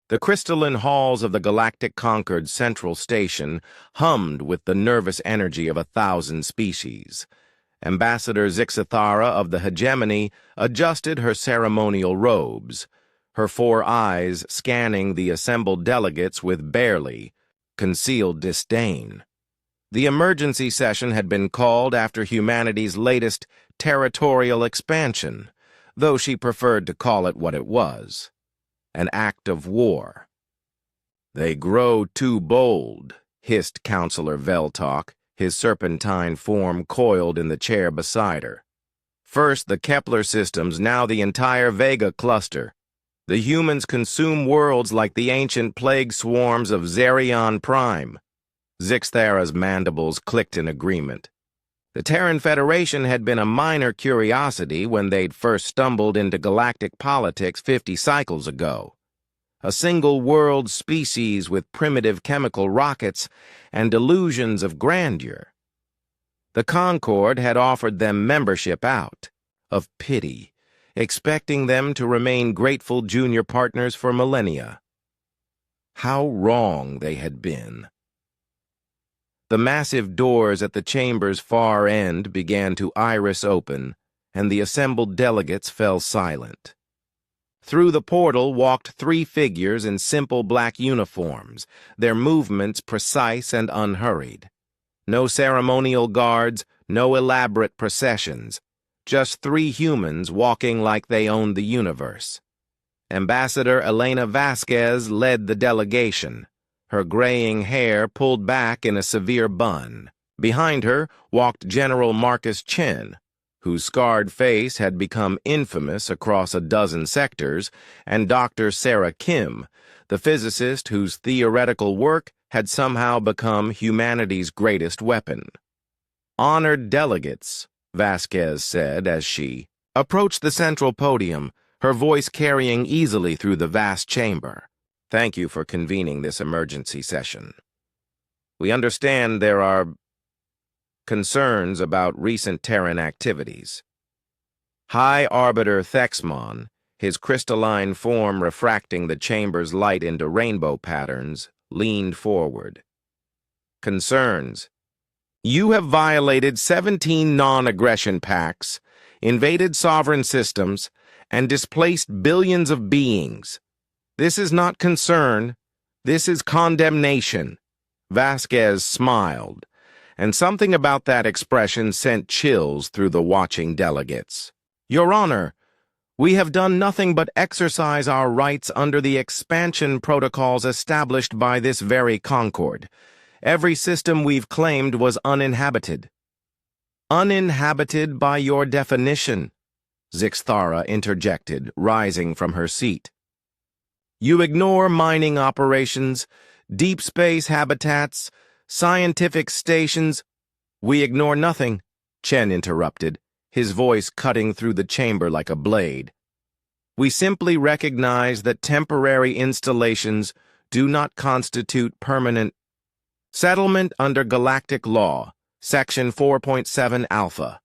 The crystalline halls of the Galactic Concord's central station hummed with the nervous energy of 1,000 species. Ambassador Zixathara of the hegemony adjusted her ceremonial robes, her 4 eyes scanning the assembled delegates with barely concealed disdain. The emergency session had been called after humanity's latest territorial expansion, though she preferred to call it what it was: an act of war. "They grow too bold," hissed Counselor Veltalk, his serpentine form coiled in the chair beside her. "First the Kepler systems, now the entire Vega cluster. The humans consume worlds like the ancient plague swarms of Xerion Prime." Zixthara's mandibles clicked in agreement. The Terran Federation had been a minor curiosity when they'd first stumbled into galactic politics 50 cycles ago. A single-world species with primitive chemical rockets and delusions of grandeur. The Concord had offered them membership out of pity, expecting them to remain grateful junior partners for millennia. How wrong they had been. The massive doors at the chamber's far end began to iris open, and the assembled delegates fell silent. Through the portal walked 3 figures in simple black uniforms, their movements precise and unhurried. No ceremonial guards, no elaborate processions, just 3 humans walking like they owned the universe. Ambassador Elena Vasquez led the delegation, her graying hair pulled back in a severe bun. Behind her walked General Marcus Chen, whose scarred face had become infamous across a dozen sectors, and Dr. Sarah Kim, the physicist whose theoretical work had somehow become humanity's greatest weapon. "Honored delegates," Vasquez said as she approached the central podium, her voice carrying easily through the vast chamber. "Thank you for convening this emergency session. We understand there are concerns about recent Terran activities." High Arbiter Thexmon, his crystalline form refracting the chamber's light into rainbow patterns, leaned forward. "Concerns. You have violated 17 non-aggression pacts, invaded sovereign systems, and displaced billions of beings. This is not concern. This is condemnation." Vasquez smiled, and something about that expression sent chills through the watching delegates. "Your Honor, we have done nothing but exercise our rights under the expansion protocols established by this very Concord. Every system we've claimed was uninhabited." "Uninhabited by your definition," Zixthara interjected, rising from her seat. "You ignore mining operations, deep space habitats, scientific stations." "We ignore nothing," Chen interrupted, his voice cutting through the chamber like a blade. "We simply recognize that temporary installations do not constitute permanent settlement under galactic law, Section 4.7 Alpha."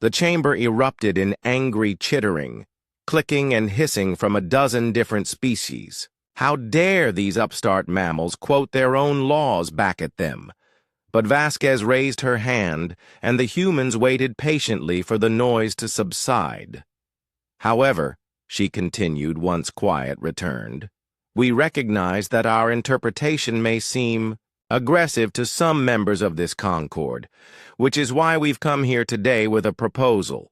The chamber erupted in angry chittering, clicking and hissing from a dozen different species. How dare these upstart mammals quote their own laws back at them? But Vasquez raised her hand, and the humans waited patiently for the noise to subside. "However," she continued once quiet returned, "we recognize that our interpretation may seem aggressive to some members of this Concord, which is why we've come here today with a proposal."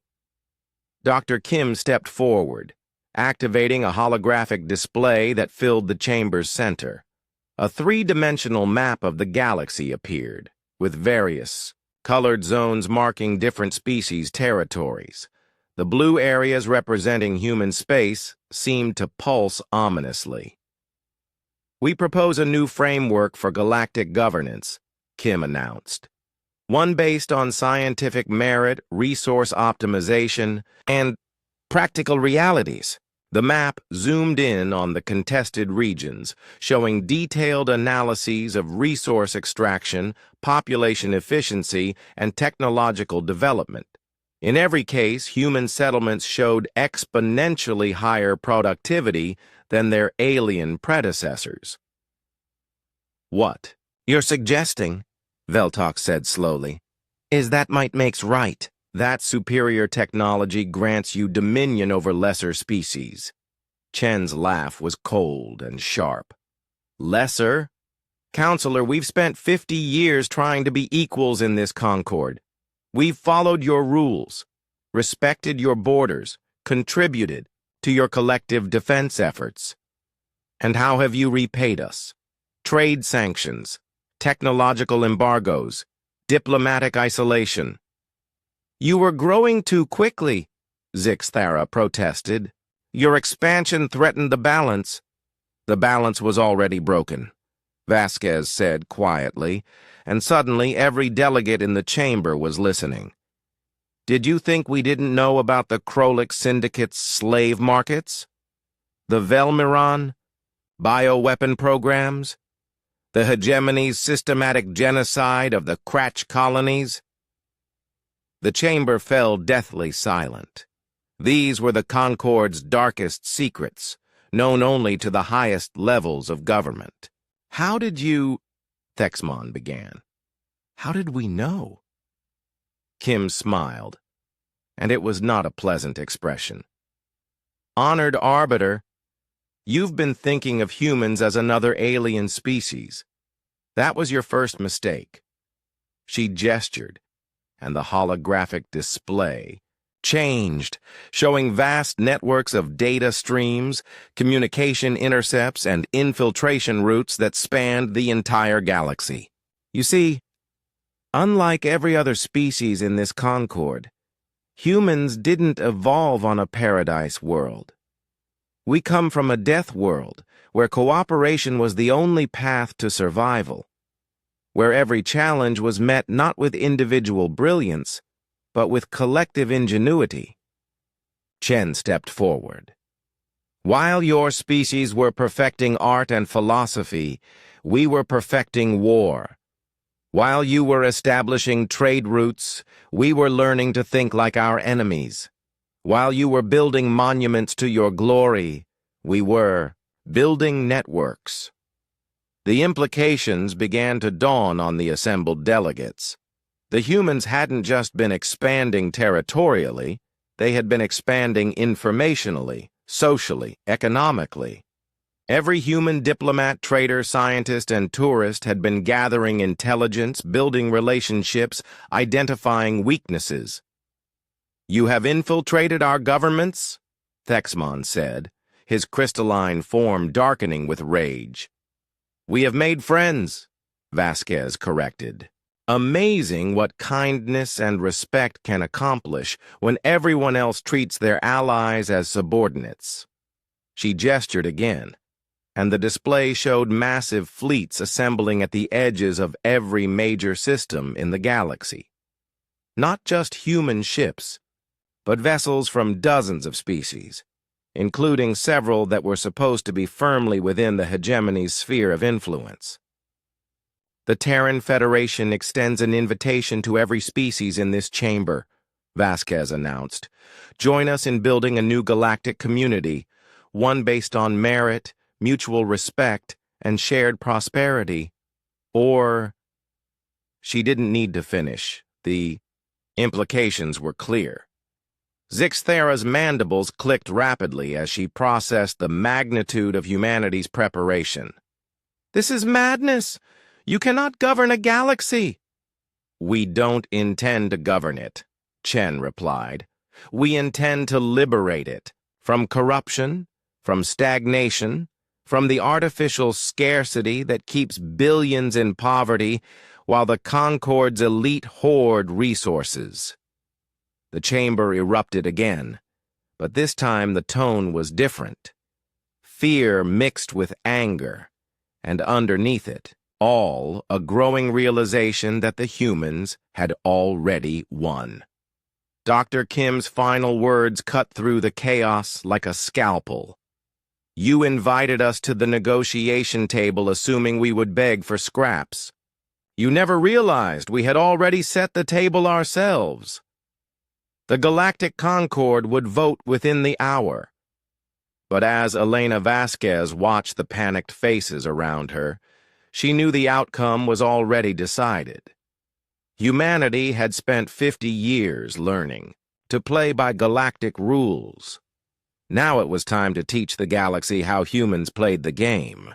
Dr. Kim stepped forward, activating a holographic display that filled the chamber's center. A 3-dimensional map of the galaxy appeared, with various colored zones marking different species' territories. The blue areas representing human space seemed to pulse ominously. "We propose a new framework for galactic governance," Kim announced. "One based on scientific merit, resource optimization, and practical realities." The map zoomed in on the contested regions, showing detailed analyses of resource extraction, population efficiency, and technological development. In every case, human settlements showed exponentially higher productivity than their alien predecessors. What you're suggesting, Veltok said slowly, is that might makes right. That superior technology grants you dominion over lesser species. Chen's laugh was cold and sharp. Lesser? Counselor, we've spent 50 years trying to be equals in this concord. We've followed your rules, respected your borders, contributed to your collective defense efforts. And how have you repaid us? Trade sanctions, technological embargoes, diplomatic isolation. You were growing too quickly, Zixthara protested. Your expansion threatened the balance. The balance was already broken, Vasquez said quietly, and suddenly every delegate in the chamber was listening. Did you think we didn't know about the Krolik Syndicate's slave markets? The Velmiron? Bioweapon programs? The hegemony's systematic genocide of the Kratch colonies? The chamber fell deathly silent. These were the Concord's darkest secrets, known only to the highest levels of government. How did you... Thexmon began. How did we know? Kim smiled, and it was not a pleasant expression. Honored Arbiter, you've been thinking of humans as another alien species. That was your first mistake. She gestured, and the holographic display changed, showing vast networks of data streams, communication intercepts, and infiltration routes that spanned the entire galaxy. You see, unlike every other species in this Concord, humans didn't evolve on a paradise world. We come from a death world, where cooperation was the only path to survival, where every challenge was met not with individual brilliance, but with collective ingenuity. Chen stepped forward. While your species were perfecting art and philosophy, we were perfecting war. While you were establishing trade routes, we were learning to think like our enemies. While you were building monuments to your glory, we were building networks. The implications began to dawn on the assembled delegates. The humans hadn't just been expanding territorially, they had been expanding informationally, socially, economically. Every human diplomat, trader, scientist, and tourist had been gathering intelligence, building relationships, identifying weaknesses. You have infiltrated our governments, Thexmon said, his crystalline form darkening with rage. We have made friends, Vasquez corrected. Amazing what kindness and respect can accomplish when everyone else treats their allies as subordinates. She gestured again, and the display showed massive fleets assembling at the edges of every major system in the galaxy. Not just human ships, but vessels from dozens of species, including several that were supposed to be firmly within the hegemony's sphere of influence. The Terran Federation extends an invitation to every species in this chamber, Vasquez announced. Join us in building a new galactic community, one based on merit, mutual respect, and shared prosperity. Or... She didn't need to finish. The implications were clear. Zixthara's mandibles clicked rapidly as she processed the magnitude of humanity's preparation. This is madness! You cannot govern a galaxy! We don't intend to govern it, Chen replied. We intend to liberate it from corruption, from stagnation, from the artificial scarcity that keeps billions in poverty while the Concord's elite hoard resources. The chamber erupted again, but this time the tone was different. Fear mixed with anger, and underneath it, all a growing realization that the humans had already won. Dr. Kim's final words cut through the chaos like a scalpel. You invited us to the negotiation table assuming we would beg for scraps. You never realized we had already set the table ourselves. The Galactic Concord would vote within the hour. But as Elena Vasquez watched the panicked faces around her, she knew the outcome was already decided. Humanity had spent 50 years learning to play by galactic rules. Now it was time to teach the galaxy how humans played the game.